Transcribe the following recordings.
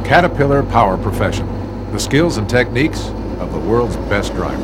Caterpillar Power Professional, the skills and techniques of the world's best drivers.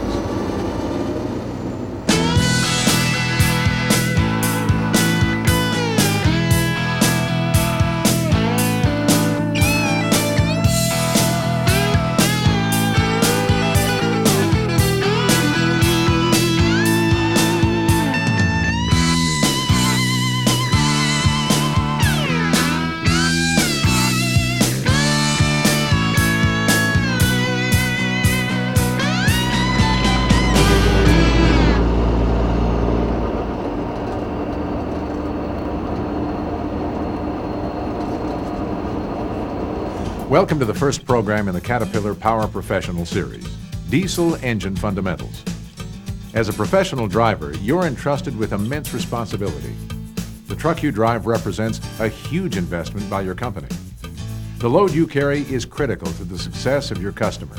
Welcome to the first program in the Caterpillar Power Professional Series, Diesel Engine Fundamentals. As a professional driver, you're entrusted with immense responsibility. The truck you drive represents a huge investment by your company. The load you carry is critical to the success of your customer,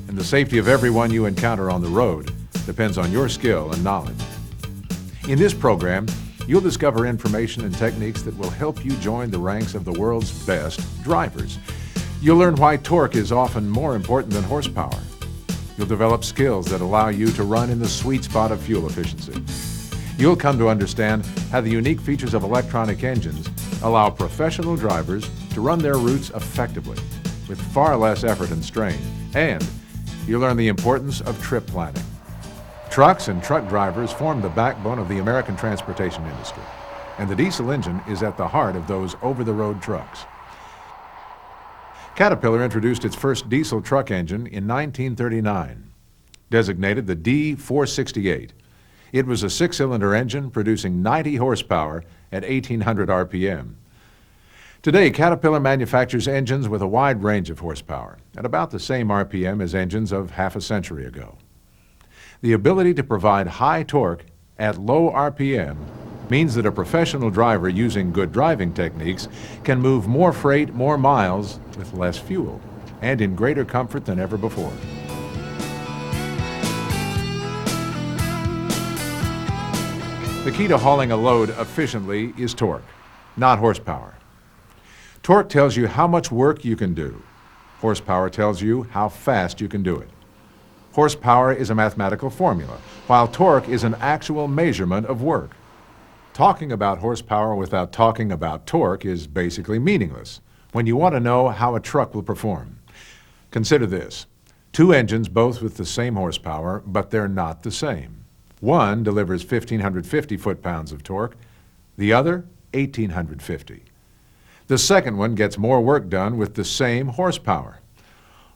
and the safety of everyone you encounter on the road depends on your skill and knowledge. In this program, you'll discover information and techniques that will help you join the ranks of the world's best drivers. You'll learn why torque is often more important than horsepower. You'll develop skills that allow you to run in the sweet spot of fuel efficiency. You'll come to understand how the unique features of electronic engines allow professional drivers to run their routes effectively with far less effort and strain. And you'll learn the importance of trip planning. Trucks and truck drivers form the backbone of the American transportation industry, and the diesel engine is at the heart of those over-the-road trucks. Caterpillar introduced its first diesel truck engine in 1939, designated the D468. It was a six-cylinder engine producing 90 horsepower at 1,800 RPM. Today, Caterpillar manufactures engines with a wide range of horsepower at about the same RPM as engines of half a century ago. The ability to provide high torque at low RPM means that a professional driver using good driving techniques can move more freight, more miles with less fuel, and in greater comfort than ever before. The key to hauling a load efficiently is torque, not horsepower. Torque tells you how much work you can do. Horsepower tells you how fast you can do it. Horsepower is a mathematical formula, while torque is an actual measurement of work. Talking about horsepower without talking about torque is basically meaningless when you want to know how a truck will perform. Consider this: two engines, both with the same horsepower, but they're not the same. One delivers 1,550 foot-pounds of torque, the other 1,850. The second one gets more work done with the same horsepower.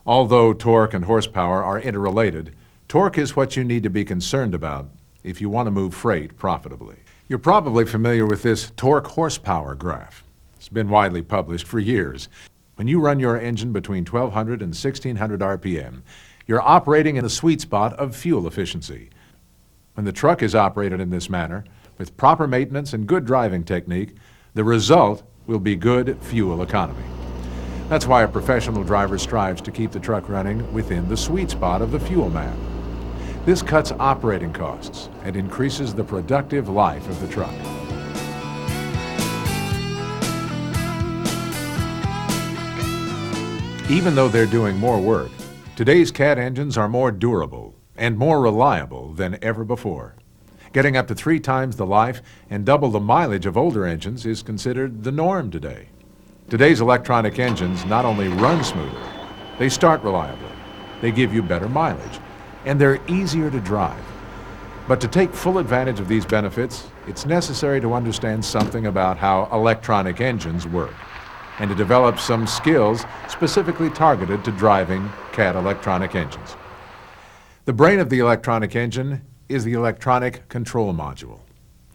Although torque and horsepower are interrelated, torque is what you need to be concerned about if you want to move freight profitably. You're probably familiar with this torque horsepower graph. It's been widely published for years. When you run your engine between 1,200 and 1,600 RPM, you're operating in the sweet spot of fuel efficiency. When the truck is operated in this manner, with proper maintenance and good driving technique, the result will be good fuel economy. That's why a professional driver strives to keep the truck running within the sweet spot of the fuel map. This cuts operating costs and increases the productive life of the truck. Even though they're doing more work, today's Cat engines are more durable and more reliable than ever before. Getting up to 3 times the life and double the mileage of older engines is considered the norm today. Today's electronic engines not only run smoother, they start reliably, they give you better mileage, and they're easier to drive. But to take full advantage of these benefits, it's necessary to understand something about how electronic engines work, and to develop some skills specifically targeted to driving Cat electronic engines. The brain of the electronic engine is the Electronic Control Module,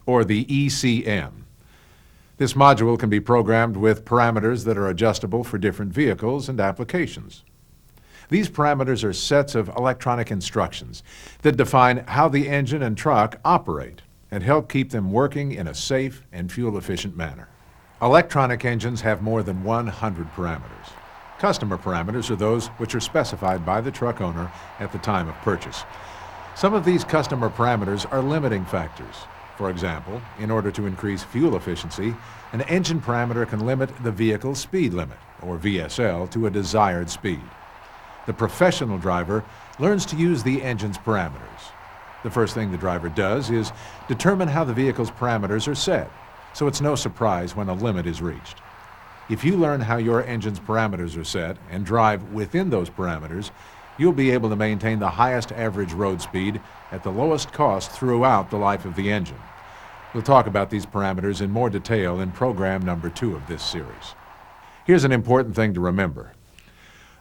or the ECM. This module can be programmed with parameters that are adjustable for different vehicles and applications. These parameters are sets of electronic instructions that define how the engine and truck operate and help keep them working in a safe and fuel-efficient manner. Electronic engines have more than 100 parameters. Customer parameters are those which are specified by the truck owner at the time of purchase. Some of these customer parameters are limiting factors. For example, in order to increase fuel efficiency, an engine parameter can limit the vehicle's speed limit, or VSL, to a desired speed. The professional driver learns to use the engine's parameters. The first thing the driver does is determine how the vehicle's parameters are set, so it's no surprise when a limit is reached. If you learn how your engine's parameters are set and drive within those parameters, you'll be able to maintain the highest average road speed at the lowest cost throughout the life of the engine. We'll talk about these parameters in more detail in program number 2 of this series. Here's an important thing to remember.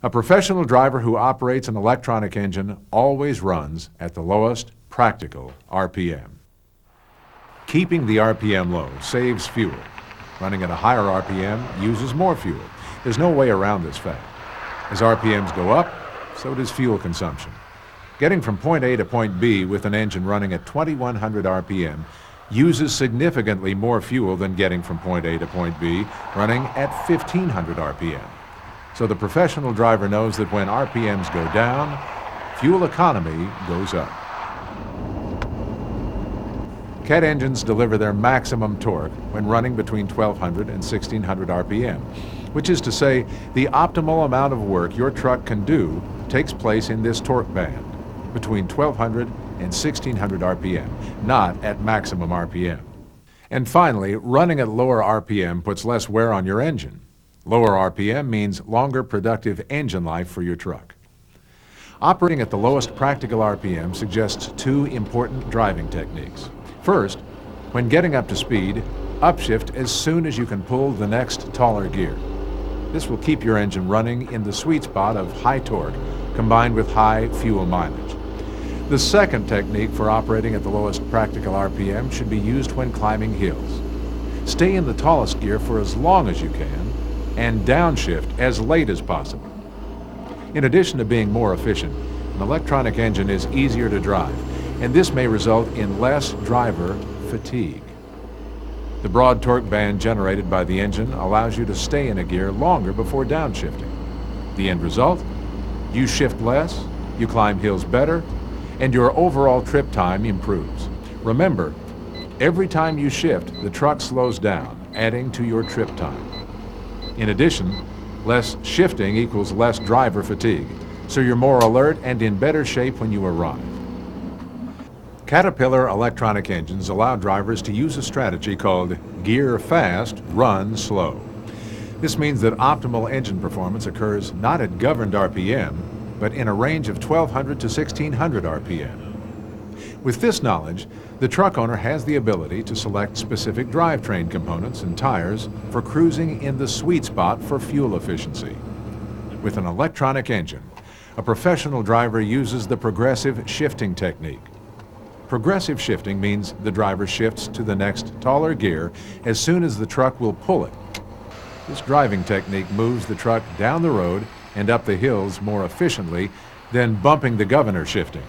A professional driver who operates an electronic engine always runs at the lowest practical RPM. Keeping the RPM low saves fuel. Running at a higher RPM uses more fuel. There's no way around this fact. As RPMs go up, so does fuel consumption. Getting from point A to point B with an engine running at 2100 RPM uses significantly more fuel than getting from point A to point B running at 1500 RPM. So the professional driver knows that when RPMs go down, fuel economy goes up. Cat engines deliver their maximum torque when running between 1200 and 1600 RPM, which is to say the optimal amount of work your truck can do takes place in this torque band, between 1200 and 1600 RPM, not at maximum RPM. And finally, running at lower RPM puts less wear on your engine. Lower RPM means longer productive engine life for your truck. Operating at the lowest practical RPM suggests 2 important driving techniques. First, when getting up to speed, upshift as soon as you can pull the next taller gear. This will keep your engine running in the sweet spot of high torque combined with high fuel mileage. The second technique for operating at the lowest practical RPM should be used when climbing hills. Stay in the tallest gear for as long as you can and downshift as late as possible. In addition to being more efficient, an electronic engine is easier to drive, and this may result in less driver fatigue. The broad torque band generated by the engine allows you to stay in a gear longer before downshifting. The end result? You shift less, you climb hills better, and your overall trip time improves. Remember, every time you shift, the truck slows down, adding to your trip time. In addition, less shifting equals less driver fatigue, so you're more alert and in better shape when you arrive. Caterpillar electronic engines allow drivers to use a strategy called gear fast, run slow. This means that optimal engine performance occurs not at governed RPM, but in a range of 1200 to 1600 RPM. With this knowledge, the truck owner has the ability to select specific drivetrain components and tires for cruising in the sweet spot for fuel efficiency. With an electronic engine, a professional driver uses the progressive shifting technique. Progressive shifting means the driver shifts to the next taller gear as soon as the truck will pull it. This driving technique moves the truck down the road and up the hills more efficiently than bumping the governor shifting.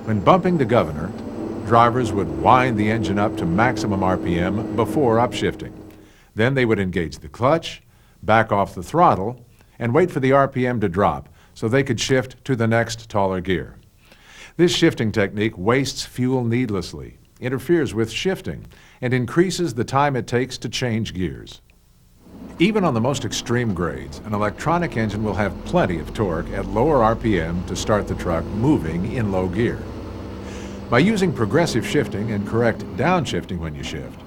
When bumping the governor, drivers would wind the engine up to maximum RPM before upshifting. Then they would engage the clutch, back off the throttle, and wait for the RPM to drop so they could shift to the next taller gear. This shifting technique wastes fuel needlessly, interferes with shifting, and increases the time it takes to change gears. Even on the most extreme grades, an electronic engine will have plenty of torque at lower RPM to start the truck moving in low gear. By using progressive shifting and correct downshifting when you shift,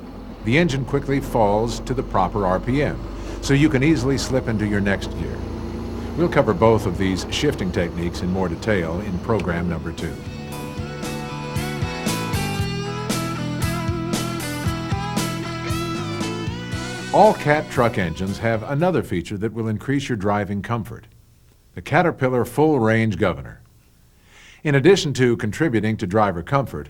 the engine quickly falls to the proper RPM, so you can easily slip into your next gear. We'll cover both of these shifting techniques in more detail in program number 2. All Cat truck engines have another feature that will increase your driving comfort: the Caterpillar Full Range Governor. In addition to contributing to driver comfort,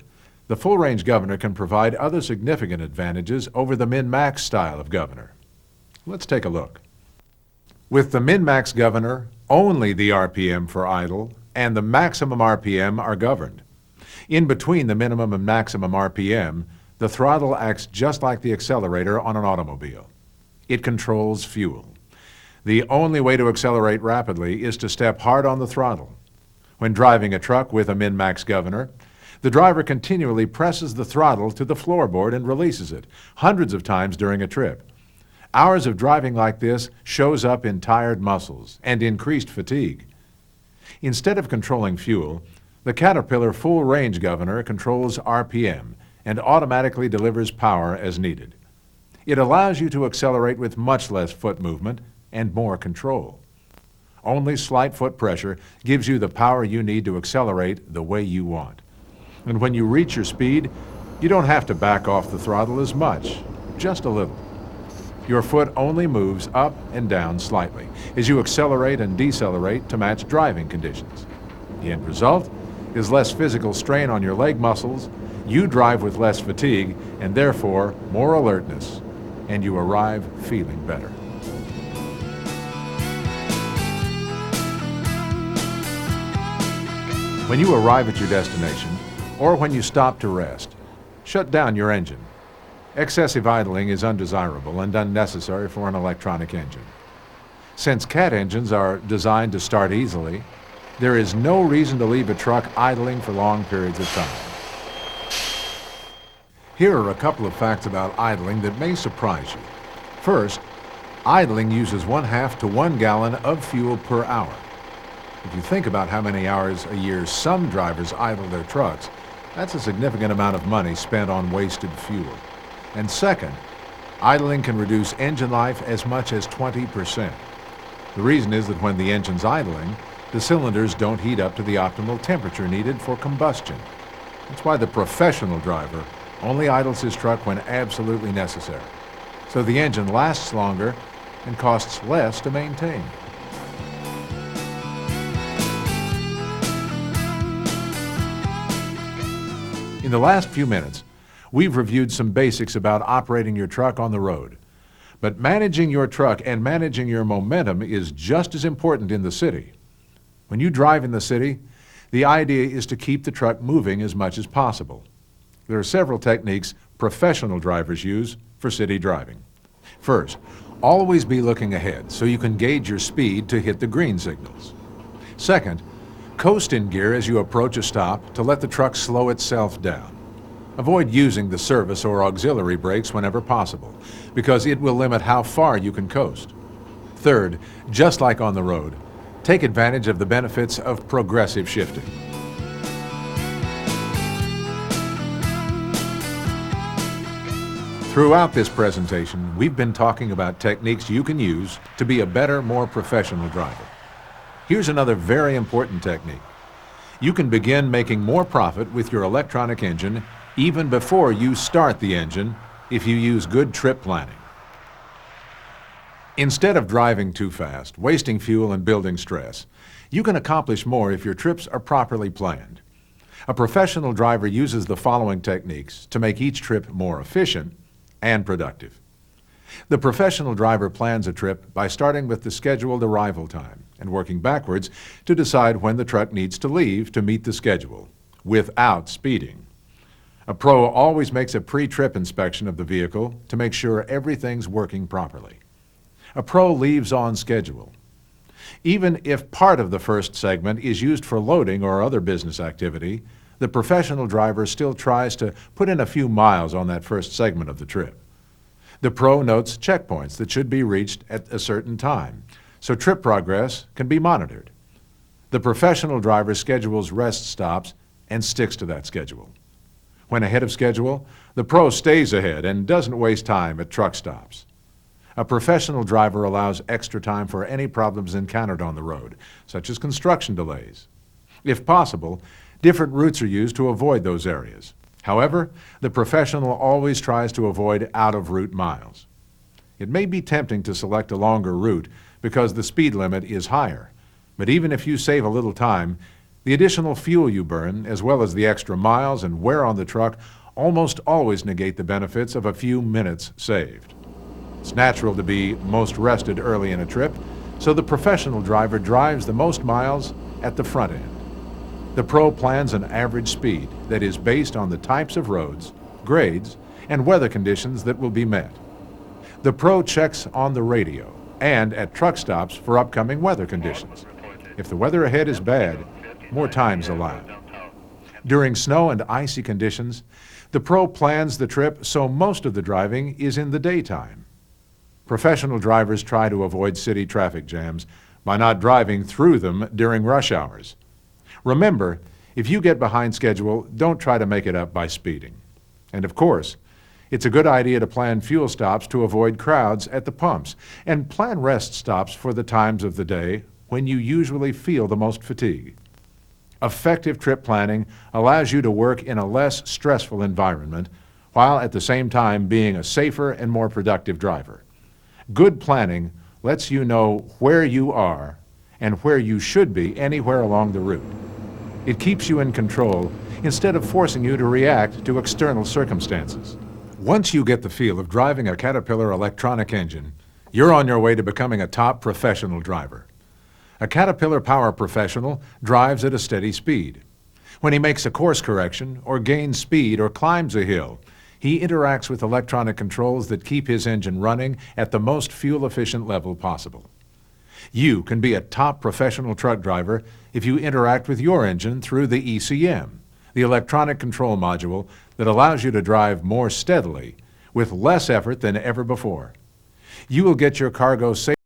the Full Range Governor can provide other significant advantages over the Min-Max style of governor. Let's take a look. With the Min-Max governor, only the RPM for idle and the maximum RPM are governed. In between the minimum and maximum RPM, the throttle acts just like the accelerator on an automobile. It controls fuel. The only way to accelerate rapidly is to step hard on the throttle. When driving a truck with a Min-Max governor, The driver continually presses the throttle to the floorboard and releases it, hundreds of times during a trip. Hours of driving like this shows up in tired muscles and increased fatigue. Instead of controlling fuel, the Caterpillar Full Range Governor controls RPM and automatically delivers power as needed. It allows you to accelerate with much less foot movement and more control. Only slight foot pressure gives you the power you need to accelerate the way you want. And when you reach your speed, you don't have to back off the throttle as much, just a little. Your foot only moves up and down slightly as you accelerate and decelerate to match driving conditions. The end result is less physical strain on your leg muscles, you drive with less fatigue and therefore more alertness, and you arrive feeling better. When you arrive at your destination, or when you stop to rest, shut down your engine. Excessive idling is undesirable and unnecessary for an electronic engine. Since Cat engines are designed to start easily, there is no reason to leave a truck idling for long periods of time. Here are a couple of facts about idling that may surprise you. First, idling uses 1/2 to 1 gallon of fuel per hour. If you think about how many hours a year some drivers idle their trucks, that's a significant amount of money spent on wasted fuel. And second, idling can reduce engine life as much as 20%. The reason is that when the engine's idling, the cylinders don't heat up to the optimal temperature needed for combustion. That's why the professional driver only idles his truck when absolutely necessary. So the engine lasts longer and costs less to maintain. In the last few minutes, we've reviewed some basics about operating your truck on the road. But managing your truck and managing your momentum is just as important in the city. When you drive in the city, the idea is to keep the truck moving as much as possible. There are several techniques professional drivers use for city driving. First, always be looking ahead so you can gauge your speed to hit the green signals. Second, coast in gear as you approach a stop to let the truck slow itself down. Avoid using the service or auxiliary brakes whenever possible, because it will limit how far you can coast. Third, just like on the road, take advantage of the benefits of progressive shifting. Throughout this presentation, we've been talking about techniques you can use to be a better, more professional driver. Here's another very important technique. You can begin making more profit with your electronic engine even before you start the engine if you use good trip planning. Instead of driving too fast, wasting fuel and building stress, you can accomplish more if your trips are properly planned. A professional driver uses the following techniques to make each trip more efficient and productive. The professional driver plans a trip by starting with the scheduled arrival time and working backwards to decide when the truck needs to leave to meet the schedule, without speeding. A pro always makes a pre-trip inspection of the vehicle to make sure everything's working properly. A pro leaves on schedule. Even if part of the first segment is used for loading or other business activity, the professional driver still tries to put in a few miles on that first segment of the trip. The pro notes checkpoints that should be reached at a certain time, so trip progress can be monitored. The professional driver schedules rest stops and sticks to that schedule. When ahead of schedule, the pro stays ahead and doesn't waste time at truck stops. A professional driver allows extra time for any problems encountered on the road, such as construction delays. If possible, different routes are used to avoid those areas. However, the professional always tries to avoid out-of-route miles. It may be tempting to select a longer route because the speed limit is higher, but even if you save a little time, the additional fuel you burn, as well as the extra miles and wear on the truck, almost always negate the benefits of a few minutes saved. It's natural to be most rested early in a trip, so the professional driver drives the most miles at the front end. The pro plans an average speed that is based on the types of roads, grades, and weather conditions that will be met. The pro checks on the radio and at truck stops for upcoming weather conditions. If the weather ahead is bad, more time's allowed. During snow and icy conditions, the Pro plans the trip so most of the driving is in the daytime. Professional drivers try to avoid city traffic jams by not driving through them during rush hours. Remember, if you get behind schedule, don't try to make it up by speeding. And of course, it's a good idea to plan fuel stops to avoid crowds at the pumps, and plan rest stops for the times of the day when you usually feel the most fatigue. Effective trip planning allows you to work in a less stressful environment, while at the same time being a safer and more productive driver. Good planning lets you know where you are and where you should be anywhere along the route. It keeps you in control instead of forcing you to react to external circumstances. Once you get the feel of driving a Caterpillar electronic engine, you're on your way to becoming a top professional driver. A Caterpillar Power Professional drives at a steady speed. When he makes a course correction, or gains speed, or climbs a hill, he interacts with electronic controls that keep his engine running at the most fuel-efficient level possible. You can be a top professional truck driver if you interact with your engine through the ECM, the electronic control module that allows you to drive more steadily with less effort than ever before. You will get your cargo safely